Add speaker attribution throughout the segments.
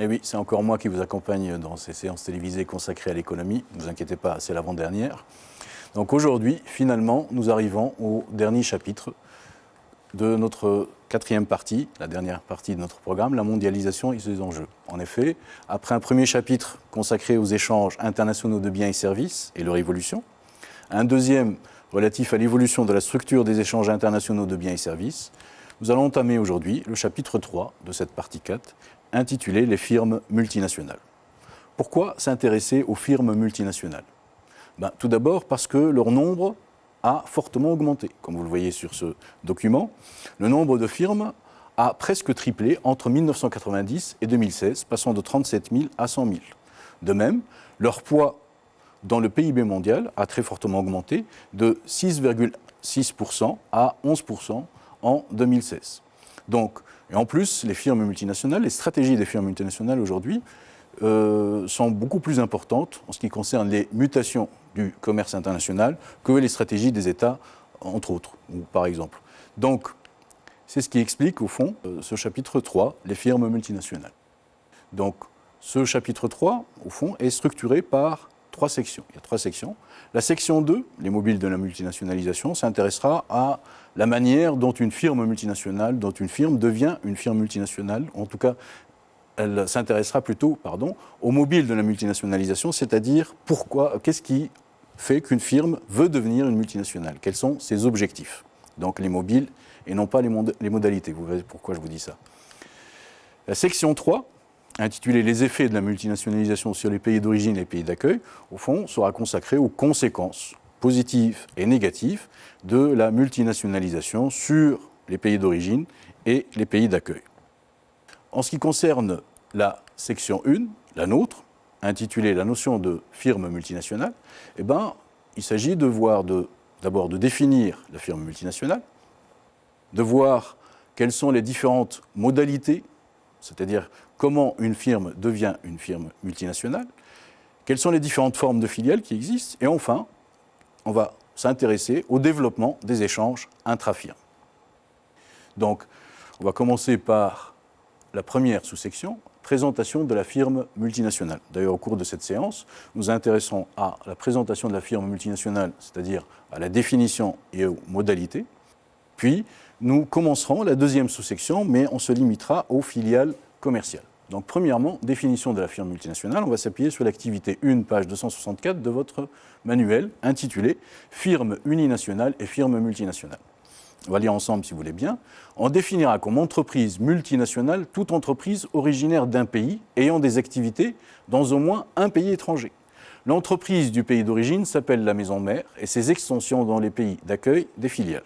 Speaker 1: Et oui, c'est encore moi qui vous accompagne dans ces séances télévisées consacrées à l'économie. Ne vous inquiétez pas, c'est l'avant-dernière. Donc aujourd'hui, finalement, nous arrivons au dernier chapitre de notre quatrième partie, la dernière partie de notre programme, la mondialisation et ses enjeux. En effet, après un premier chapitre consacré aux échanges internationaux de biens et services et leur évolution, un deuxième relatif à l'évolution de la structure des échanges internationaux de biens et services, nous allons entamer aujourd'hui le chapitre 3 de cette partie 4, intitulé « Les firmes multinationales ». Pourquoi s'intéresser aux firmes multinationales ? Tout d'abord parce que leur nombre a fortement augmenté. Comme vous le voyez sur ce document, le nombre de firmes a presque triplé entre 1990 et 2016, passant de 37 000 à 100 000. De même, leur poids dans le PIB mondial a très fortement augmenté de 6,6% à 11% en 2016. Donc, et en plus, les firmes multinationales, les stratégies des firmes multinationales aujourd'hui sont beaucoup plus importantes en ce qui concerne les mutations du commerce international que les stratégies des États, entre autres, ou par exemple. Donc, c'est ce qui explique, au fond, ce chapitre 3, les firmes multinationales. Donc, ce chapitre 3, au fond, est structuré par 3 sections. Il y a 3 sections. La section 2, les mobiles de la multinationalisation, s'intéressera à la manière dont une firme multinationale, dont une firme devient une firme multinationale. En tout cas, elle s'intéressera plutôt, aux mobiles de la multinationalisation, c'est-à-dire qu'est-ce qui fait qu'une firme veut devenir une multinationale ? Quels sont ses objectifs ? Donc les mobiles et non pas les modalités. Vous verrez pourquoi je vous dis ça. La section 3, intitulée « Les effets de la multinationalisation sur les pays d'origine et les pays d'accueil », au fond, sera consacrée aux conséquences positives et négatives de la multinationalisation sur les pays d'origine et les pays d'accueil. En ce qui concerne la section 1, la nôtre, intitulée « La notion de firme multinationale », il s'agit d'abord de définir la firme multinationale, de voir quelles sont les différentes modalités, c'est-à-dire comment une firme devient une firme multinationale, quelles sont les différentes formes de filiales qui existent, et enfin, on va s'intéresser au développement des échanges intra-firmes. Donc, on va commencer par la première sous-section, présentation de la firme multinationale. D'ailleurs, au cours de cette séance, nous nous intéressons à la présentation de la firme multinationale, c'est-à-dire à la définition et aux modalités. Puis, nous commencerons la deuxième sous-section, mais on se limitera aux filiales commerciales. Donc, premièrement, définition de la firme multinationale. On va s'appuyer sur l'activité 1, page 264 de votre manuel, intitulé « Firme uninationale et firme multinationale ». On va lire ensemble, si vous voulez bien. On définira comme entreprise multinationale toute entreprise originaire d'un pays ayant des activités dans au moins un pays étranger. L'entreprise du pays d'origine s'appelle la maison mère et ses extensions dans les pays d'accueil des filiales.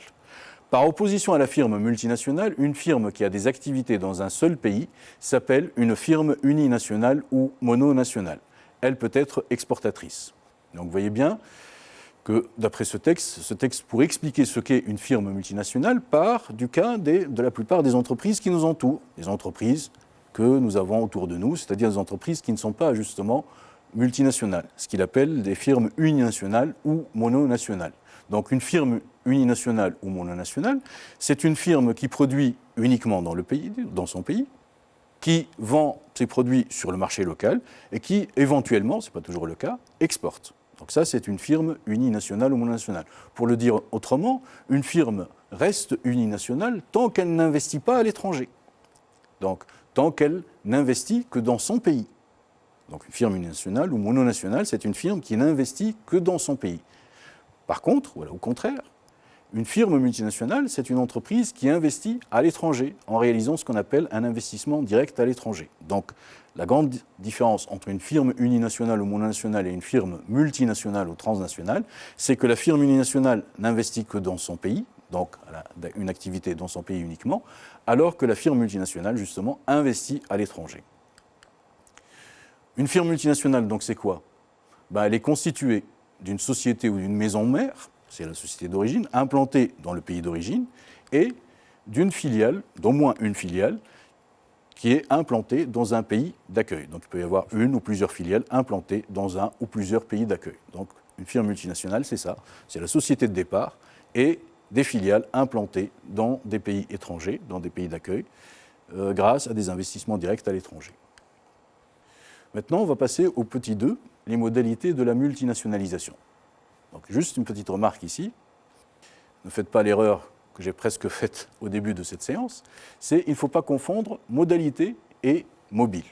Speaker 1: Par opposition à la firme multinationale, une firme qui a des activités dans un seul pays s'appelle une firme uninationale ou mononationale. Elle peut être exportatrice. Donc vous voyez bien que, d'après ce texte, pour expliquer ce qu'est une firme multinationale, part du cas de la plupart des entreprises qui nous entourent, des entreprises que nous avons autour de nous, c'est-à-dire des entreprises qui ne sont pas justement multinationales, ce qu'il appelle des firmes uninationales ou mononationales. Donc une firme uninationale ou mononationale, c'est une firme qui produit uniquement dans son pays, qui vend ses produits sur le marché local et qui, éventuellement, ce n'est pas toujours le cas, exporte. Donc ça, c'est une firme uninationale ou mononationale. Pour le dire autrement, une firme reste uninationale tant qu'elle n'investit pas à l'étranger. Donc, tant qu'elle n'investit que dans son pays. Donc, une firme uninationale ou mononationale, c'est une firme qui n'investit que dans son pays. Par contre, au contraire, une firme multinationale, c'est une entreprise qui investit à l'étranger en réalisant ce qu'on appelle un investissement direct à l'étranger. Donc, la grande différence entre une firme uninationale ou mononationale et une firme multinationale ou transnationale, c'est que la firme uninationale n'investit que dans son pays, donc elle a une activité dans son pays uniquement, alors que la firme multinationale, justement, investit à l'étranger. Une firme multinationale, donc, c'est quoi ? Elle est constituée d'une société ou d'une maison mère, c'est la société d'origine, implantée dans le pays d'origine, et d'une filiale, d'au moins une filiale, qui est implantée dans un pays d'accueil. Donc il peut y avoir une ou plusieurs filiales implantées dans un ou plusieurs pays d'accueil. Donc une firme multinationale, c'est ça, c'est la société de départ et des filiales implantées dans des pays étrangers, dans des pays d'accueil, grâce à des investissements directs à l'étranger. Maintenant, on va passer au petit 2, les modalités de la multinationalisation. Donc, juste une petite remarque ici. Ne faites pas l'erreur que j'ai presque faite au début de cette séance, c'est qu'il ne faut pas confondre modalité et mobile.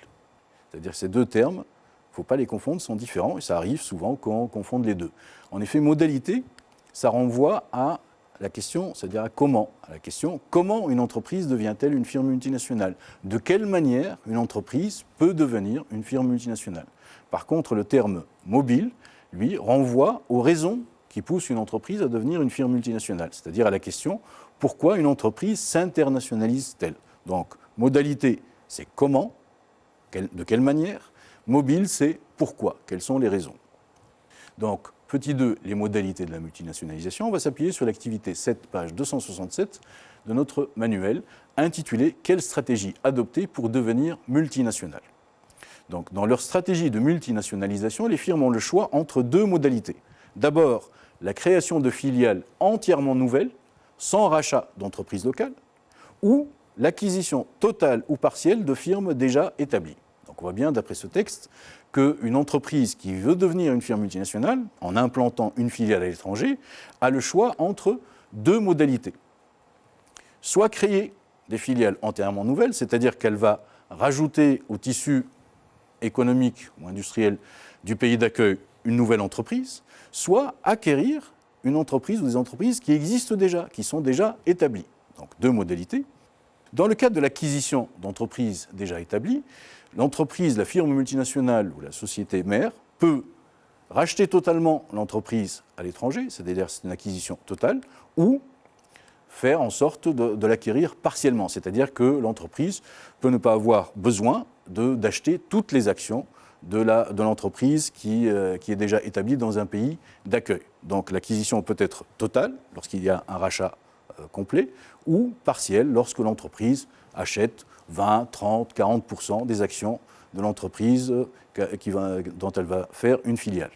Speaker 1: C'est-à-dire que ces deux termes, il ne faut pas les confondre, sont différents, et ça arrive souvent qu'on confonde les deux. En effet, modalité, ça renvoie à la question, c'est-à-dire à comment. À la question, comment une entreprise devient-elle une firme multinationale? De quelle manière une entreprise peut devenir une firme multinationale? Par contre, le terme mobile, lui, renvoie aux raisons qui poussent une entreprise à devenir une firme multinationale, c'est-à-dire à la question, pourquoi une entreprise s'internationalise-t-elle? Donc, modalité, c'est comment, de quelle manière. Mobile, c'est pourquoi, quelles sont les raisons. Donc, petit 2, les modalités de la multinationalisation. On va s'appuyer sur l'activité 7, page 267 de notre manuel, intitulé « Quelle stratégie adopter pour devenir multinationale ?» Donc, dans leur stratégie de multinationalisation, les firmes ont le choix entre deux modalités. D'abord, la création de filiales entièrement nouvelles, sans rachat d'entreprises locales, ou l'acquisition totale ou partielle de firmes déjà établies. Donc on voit bien, d'après ce texte, qu'une entreprise qui veut devenir une firme multinationale, en implantant une filiale à l'étranger, a le choix entre deux modalités. Soit créer des filiales entièrement nouvelles, c'est-à-dire qu'elle va rajouter au tissu économique ou industriel du pays d'accueil une nouvelle entreprise, soit acquérir une entreprise ou des entreprises qui existent déjà, qui sont déjà établies. Donc deux modalités. Dans le cadre de l'acquisition d'entreprises déjà établies, l'entreprise, la firme multinationale ou la société mère peut racheter totalement l'entreprise à l'étranger, c'est-à-dire c'est une acquisition totale, ou faire en sorte de l'acquérir partiellement, c'est-à-dire que l'entreprise peut ne pas avoir besoin d'acheter toutes les actions de l'entreprise qui est déjà établie dans un pays d'accueil. Donc l'acquisition peut être totale lorsqu'il y a un rachat complet ou partiel lorsque l'entreprise achète 20, 30, 40% des actions de l'entreprise dont elle va faire une filiale.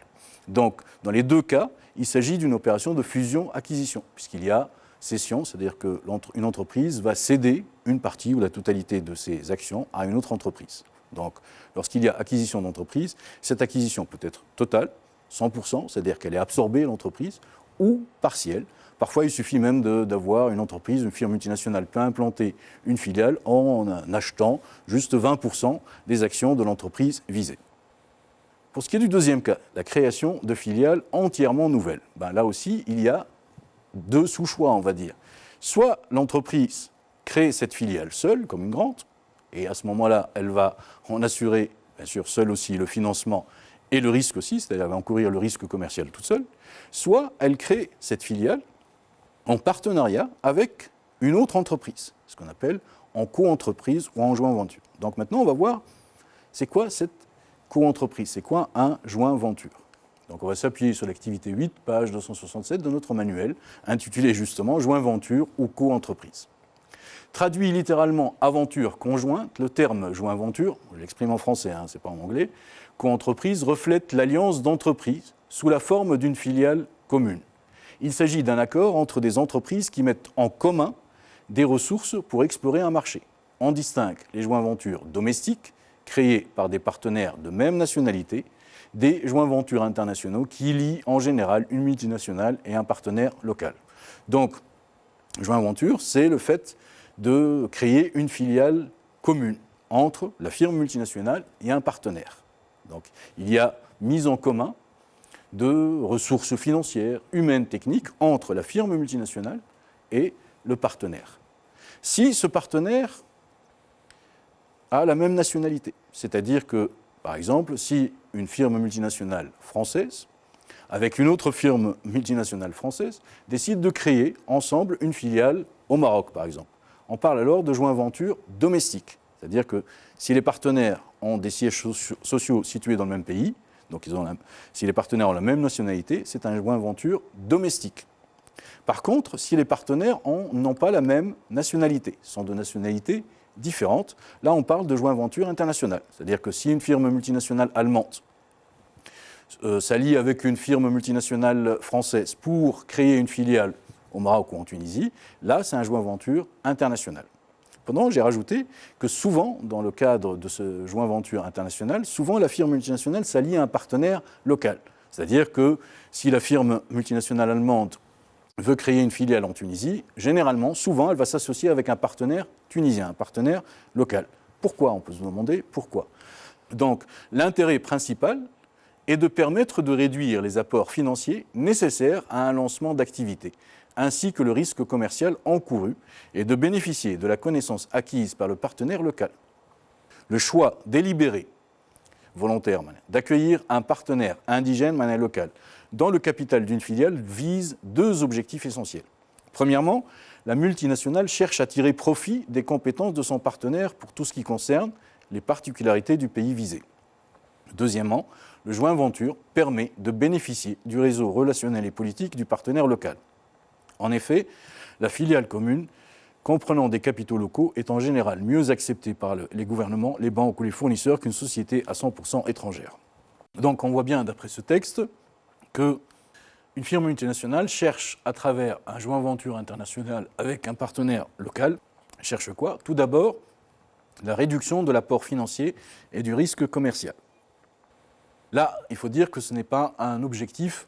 Speaker 1: Donc dans les deux cas, il s'agit d'une opération de fusion-acquisition puisqu'il y a cession, c'est-à-dire qu'une entreprise va céder une partie ou la totalité de ses actions à une autre entreprise. Donc, lorsqu'il y a acquisition d'entreprise, cette acquisition peut être totale, 100%, c'est-à-dire qu'elle est absorbée, l'entreprise, ou partielle. Parfois, il suffit même d'avoir une entreprise, une firme multinationale peut implanter une filiale en achetant juste 20% des actions de l'entreprise visée. Pour ce qui est du deuxième cas, la création de filiales entièrement nouvelles, là aussi, il y a deux sous-choix, on va dire. Soit l'entreprise crée cette filiale seule, comme une grande, et à ce moment-là, elle va en assurer, bien sûr, seule aussi le financement et le risque aussi, c'est-à-dire elle va encourir le risque commercial toute seule, soit elle crée cette filiale en partenariat avec une autre entreprise, ce qu'on appelle en co-entreprise ou en joint venture. Donc maintenant, on va voir, c'est quoi cette co-entreprise, c'est quoi un joint venture. Donc on va s'appuyer sur l'activité 8, page 267 de notre manuel, intitulé justement « Joint venture ou co-entreprise ». Traduit littéralement aventure conjointe, le terme joint venture, je l'exprime en français, c'est pas en anglais, co-entreprise reflète l'alliance d'entreprises sous la forme d'une filiale commune. Il s'agit d'un accord entre des entreprises qui mettent en commun des ressources pour explorer un marché. On distingue les joint ventures domestiques, créés par des partenaires de même nationalité, des joint ventures internationaux qui lient en général une multinationale et un partenaire local. Donc, joint venture, c'est le fait de créer une filiale commune entre la firme multinationale et un partenaire. Donc, il y a mise en commun de ressources financières, humaines, techniques entre la firme multinationale et le partenaire. Si ce partenaire a la même nationalité, c'est-à-dire que, par exemple, si une firme multinationale française, avec une autre firme multinationale française, décide de créer ensemble une filiale au Maroc, par exemple. On parle alors de joint venture domestique, c'est-à-dire que si les partenaires ont des sièges sociaux situés dans le même pays, donc si les partenaires ont la même nationalité, c'est un joint venture domestique. Par contre, si les partenaires n'ont pas la même nationalité, sont de nationalités différentes, là on parle de joint venture internationale, c'est-à-dire que si une firme multinationale allemande s'allie avec une firme multinationale française pour créer une filiale au Maroc ou en Tunisie, là c'est un joint venture international. Cependant, j'ai rajouté que souvent, dans le cadre de ce joint venture international, souvent la firme multinationale s'allie à un partenaire local. C'est-à-dire que si la firme multinationale allemande veut créer une filiale en Tunisie, généralement, souvent, elle va s'associer avec un partenaire tunisien, un partenaire local. Pourquoi? On peut se demander pourquoi. Donc, l'intérêt principal est de permettre de réduire les apports financiers nécessaires à un lancement d'activité, ainsi que le risque commercial encouru, et de bénéficier de la connaissance acquise par le partenaire local. Le choix délibéré, volontaire, d'accueillir un partenaire indigène local dans le capital d'une filiale vise deux objectifs essentiels. Premièrement, la multinationale cherche à tirer profit des compétences de son partenaire pour tout ce qui concerne les particularités du pays visé. Deuxièmement, le joint venture permet de bénéficier du réseau relationnel et politique du partenaire local. En effet, la filiale commune, comprenant des capitaux locaux, est en général mieux acceptée par les gouvernements, les banques ou les fournisseurs qu'une société à 100% étrangère. Donc on voit bien, d'après ce texte, qu'une firme multinationale cherche, à travers un joint venture international avec un partenaire local, cherche quoi? Tout d'abord, la réduction de l'apport financier et du risque commercial. Là, il faut dire que ce n'est pas un objectif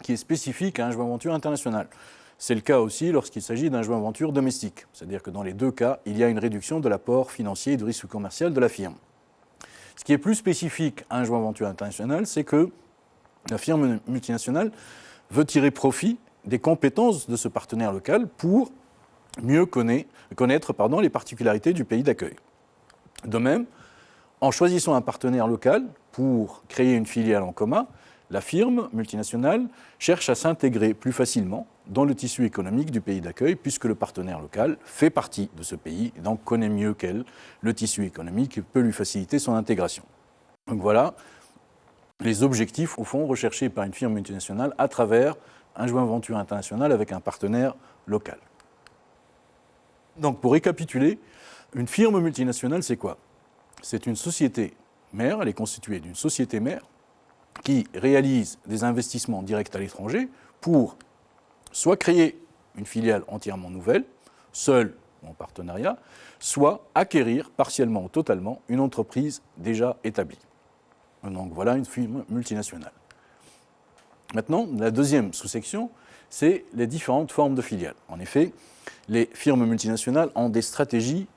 Speaker 1: qui est spécifique à un joint venture international. C'est le cas aussi lorsqu'il s'agit d'un joint venture domestique. C'est-à-dire que dans les deux cas, il y a une réduction de l'apport financier et du risque commercial de la firme. Ce qui est plus spécifique à un joint venture international, c'est que la firme multinationale veut tirer profit des compétences de ce partenaire local pour mieux connaître les particularités du pays d'accueil. De même, en choisissant un partenaire local pour créer une filiale en commun, la firme multinationale cherche à s'intégrer plus facilement dans le tissu économique du pays d'accueil, puisque le partenaire local fait partie de ce pays et donc connaît mieux qu'elle le tissu économique et peut lui faciliter son intégration. Donc voilà les objectifs, au fond, recherchés par une firme multinationale à travers un joint venture international avec un partenaire local. Donc pour récapituler, une firme multinationale, c'est quoi? C'est une société mère, elle est constituée d'une société mère qui réalise des investissements directs à l'étranger pour soit créer une filiale entièrement nouvelle, seule ou en partenariat, soit acquérir partiellement ou totalement une entreprise déjà établie. Donc voilà une firme multinationale. Maintenant, la deuxième sous-section, c'est les différentes formes de filiales. En effet, les firmes multinationales ont des stratégies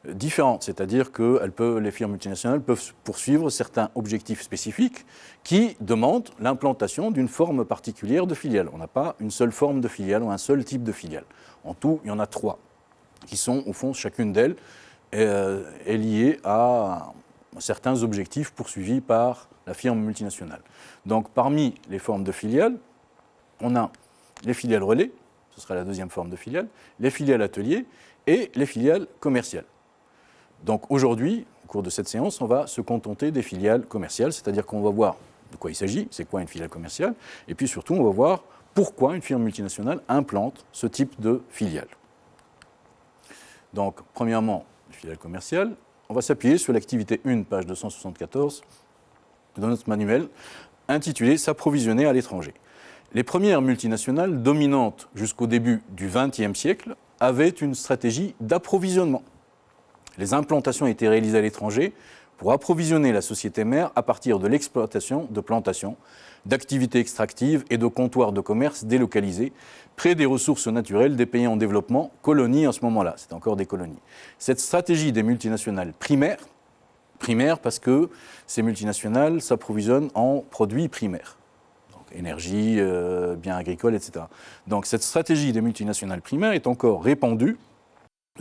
Speaker 1: différentes, c'est-à-dire que les firmes multinationales peuvent poursuivre certains objectifs spécifiques qui demandent l'implantation d'une forme particulière de filiale. On n'a pas une seule forme de filiale ou un seul type de filiale. En tout, il y en a 3, qui sont, au fond, chacune d'elles est liée à certains objectifs poursuivis par la firme multinationale. Donc, parmi les formes de filiales, on a les filiales relais, ce sera la deuxième forme de filiale, les filiales ateliers et les filiales commerciales. Donc aujourd'hui, au cours de cette séance, on va se contenter des filiales commerciales, c'est-à-dire qu'on va voir de quoi il s'agit, c'est quoi une filiale commerciale, et puis surtout, on va voir pourquoi une firme multinationale implante ce type de filiale. Donc, premièrement, les filiales commerciales, on va s'appuyer sur l'activité 1, page 274 de notre manuel, intitulé « S'approvisionner à l'étranger ». Les premières multinationales dominantes jusqu'au début du XXe siècle avaient une stratégie d'approvisionnement. Les implantations étaient réalisées à l'étranger pour approvisionner la société mère à partir de l'exploitation de plantations, d'activités extractives et de comptoirs de commerce délocalisés près des ressources naturelles des pays en développement, colonies en ce moment-là, c'est encore des colonies. Cette stratégie des multinationales primaire parce que ces multinationales s'approvisionnent en produits primaires. Énergie, biens agricoles, etc. Donc cette stratégie des multinationales primaires est encore répandue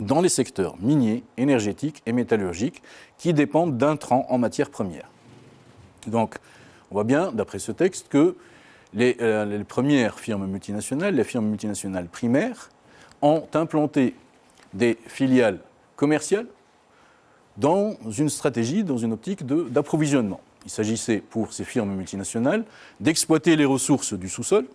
Speaker 1: dans les secteurs miniers, énergétiques et métallurgiques qui dépendent d'intrants en matières premières. Donc on voit bien, d'après ce texte, que les premières firmes multinationales, les firmes multinationales primaires, ont implanté des filiales commerciales dans une stratégie, dans une optique d'approvisionnement. Il s'agissait pour ces firmes multinationales d'exploiter les ressources du sous-sol,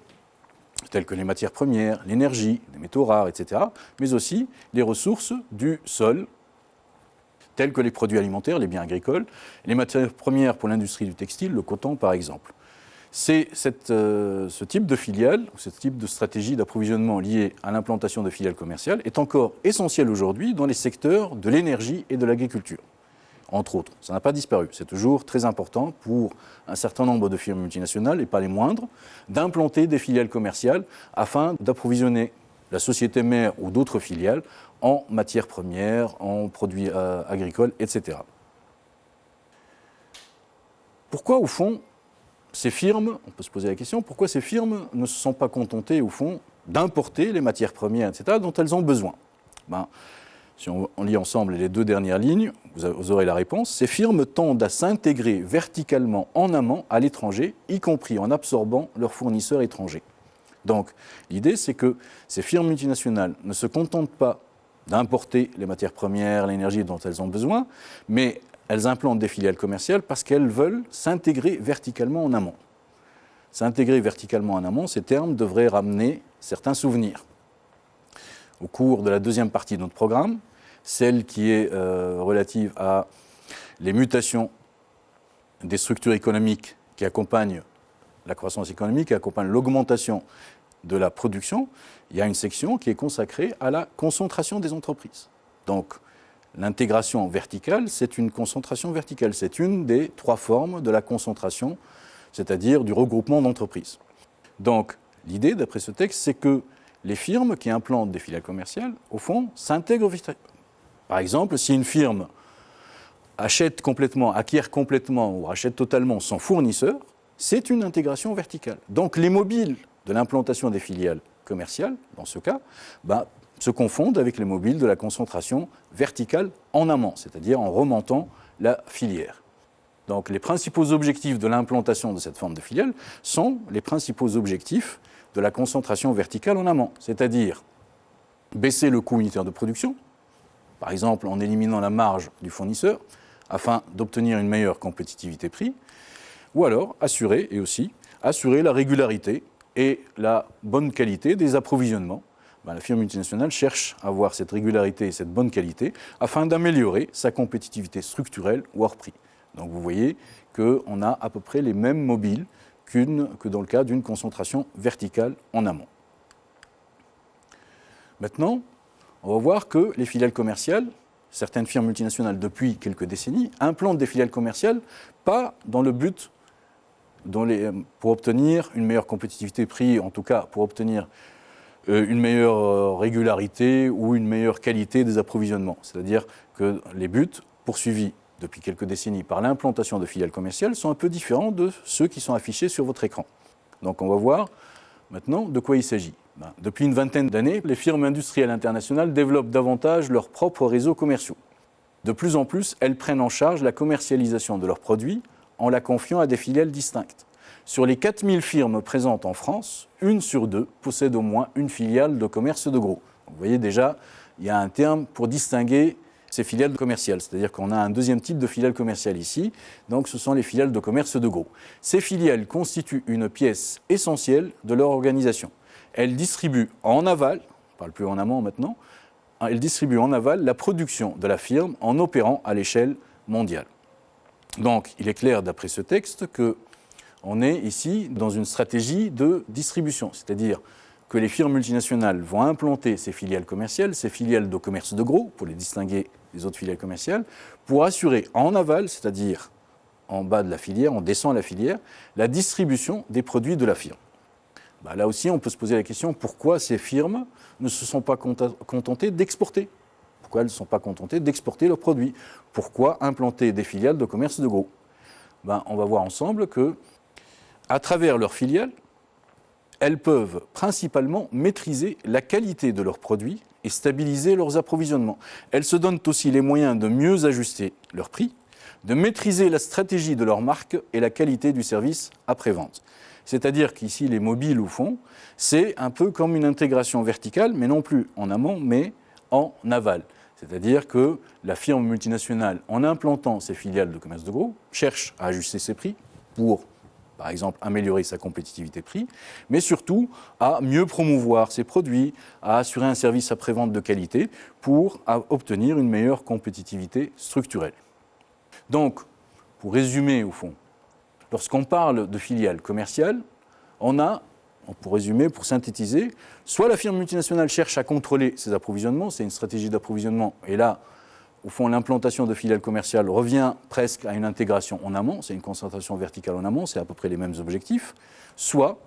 Speaker 1: telles que les matières premières, l'énergie, les métaux rares, etc., mais aussi les ressources du sol, telles que les produits alimentaires, les biens agricoles, les matières premières pour l'industrie du textile, le coton par exemple. C'est ce type de filiale, ce type de stratégie d'approvisionnement liée à l'implantation de filiales commerciales est encore essentiel aujourd'hui dans les secteurs de l'énergie et de l'agriculture, entre autres. Ça n'a pas disparu. C'est toujours très important pour un certain nombre de firmes multinationales, et pas les moindres, d'implanter des filiales commerciales afin d'approvisionner la société mère ou d'autres filiales en matières premières, en produits agricoles, etc. Pourquoi, au fond, ces firmes, on peut se poser la question, pourquoi ces firmes ne se sont pas contentées, au fond, d'importer les matières premières, etc., dont elles ont besoin? Si on lit ensemble les deux dernières lignes, vous aurez la réponse. Ces firmes tendent à s'intégrer verticalement en amont à l'étranger, y compris en absorbant leurs fournisseurs étrangers. Donc, l'idée, c'est que ces firmes multinationales ne se contentent pas d'importer les matières premières, l'énergie dont elles ont besoin, mais elles implantent des filiales commerciales parce qu'elles veulent s'intégrer verticalement en amont. S'intégrer verticalement en amont, ces termes devraient ramener certains souvenirs. Au cours de la deuxième partie de notre programme, celle qui est relative à les mutations des structures économiques qui accompagnent la croissance économique, qui accompagnent l'augmentation de la production, il y a une section qui est consacrée à la concentration des entreprises. Donc, l'intégration verticale, c'est une concentration verticale. C'est une des trois formes de la concentration, c'est-à-dire du regroupement d'entreprises. Donc, l'idée, d'après ce texte, c'est que les firmes qui implantent des filiales commerciales, au fond, s'intègrent verticalement. Par exemple, si une firme acquiert complètement ou achète totalement son fournisseur, c'est une intégration verticale. Donc, les mobiles de l'implantation des filiales commerciales, dans ce cas, se confondent avec les mobiles de la concentration verticale en amont, c'est-à-dire en remontant la filière. Donc les principaux objectifs de l'implantation de cette forme de filiale sont les principaux objectifs de la concentration verticale en amont, c'est-à-dire baisser le coût unitaire de production, par exemple en éliminant la marge du fournisseur, afin d'obtenir une meilleure compétitivité prix, ou alors assurer la régularité et la bonne qualité des approvisionnements. La firme multinationale cherche à avoir cette régularité et cette bonne qualité afin d'améliorer sa compétitivité structurelle ou hors prix. Donc vous voyez qu'on a à peu près les mêmes mobiles que dans le cas d'une concentration verticale en amont. Maintenant, on va voir que les filiales commerciales, certaines firmes multinationales depuis quelques décennies, implantent des filiales commerciales pas dans le but pour obtenir une meilleure compétitivité prix, en tout cas pour obtenir une meilleure régularité ou une meilleure qualité des approvisionnements. C'est-à-dire que les buts poursuivis depuis quelques décennies par l'implantation de filiales commerciales sont un peu différents de ceux qui sont affichés sur votre écran. Donc on va voir maintenant de quoi il s'agit. Depuis une vingtaine d'années, les firmes industrielles internationales développent davantage leurs propres réseaux commerciaux. De plus en plus, elles prennent en charge la commercialisation de leurs produits en la confiant à des filiales distinctes. Sur les 4000 firmes présentes en France, 1 sur 2 possède au moins une filiale de commerce de gros. Vous voyez déjà, il y a un terme pour distinguer ces filiales commerciales, c'est-à-dire qu'on a un deuxième type de filiale commerciale ici, donc ce sont les filiales de commerce de gros. Ces filiales constituent une pièce essentielle de leur organisation. Elles distribuent en aval, on ne parle plus en amont maintenant, elles distribuent en aval la production de la firme en opérant à l'échelle mondiale. Donc il est clair d'après ce texte que on est ici dans une stratégie de distribution, c'est-à-dire que les firmes multinationales vont implanter ces filiales commerciales, ces filiales de commerce de gros, pour les distinguer des autres filiales commerciales, pour assurer en aval, c'est-à-dire en bas de la filière, on descend la filière, la distribution des produits de la firme. Là aussi, on peut se poser la question, pourquoi ces firmes ne se sont pas contentées d'exporter ? Pourquoi elles ne sont pas contentées d'exporter leurs produits ? Pourquoi implanter des filiales de commerce de gros ? On va voir ensemble que à travers leurs filiales, elles peuvent principalement maîtriser la qualité de leurs produits et stabiliser leurs approvisionnements. Elles se donnent aussi les moyens de mieux ajuster leurs prix, de maîtriser la stratégie de leur marque et la qualité du service après-vente. C'est-à-dire qu'ici, les mobiles, au fond, c'est un peu comme une intégration verticale, mais non plus en amont, mais en aval. C'est-à-dire que la firme multinationale, en implantant ses filiales de commerce de gros, cherche à ajuster ses prix pour, par exemple, améliorer sa compétitivité prix, mais surtout à mieux promouvoir ses produits, à assurer un service après-vente de qualité pour obtenir une meilleure compétitivité structurelle. Donc, pour résumer au fond, lorsqu'on parle de filiales commerciales, on pour résumer, pour synthétiser, soit la firme multinationale cherche à contrôler ses approvisionnements, c'est une stratégie d'approvisionnement, et là, au fond, l'implantation de filiales commerciales revient presque à une intégration en amont, c'est une concentration verticale en amont, c'est à peu près les mêmes objectifs, soit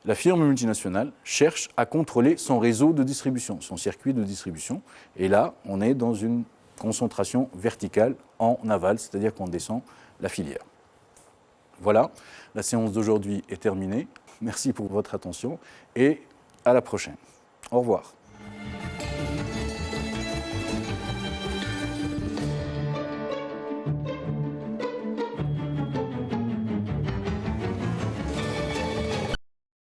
Speaker 1: la firme multinationale cherche à contrôler son réseau de distribution, son circuit de distribution, et là, on est dans une concentration verticale en aval, c'est-à-dire qu'on descend la filière. Voilà, la séance d'aujourd'hui est terminée. Merci pour votre attention et à la prochaine. Au revoir.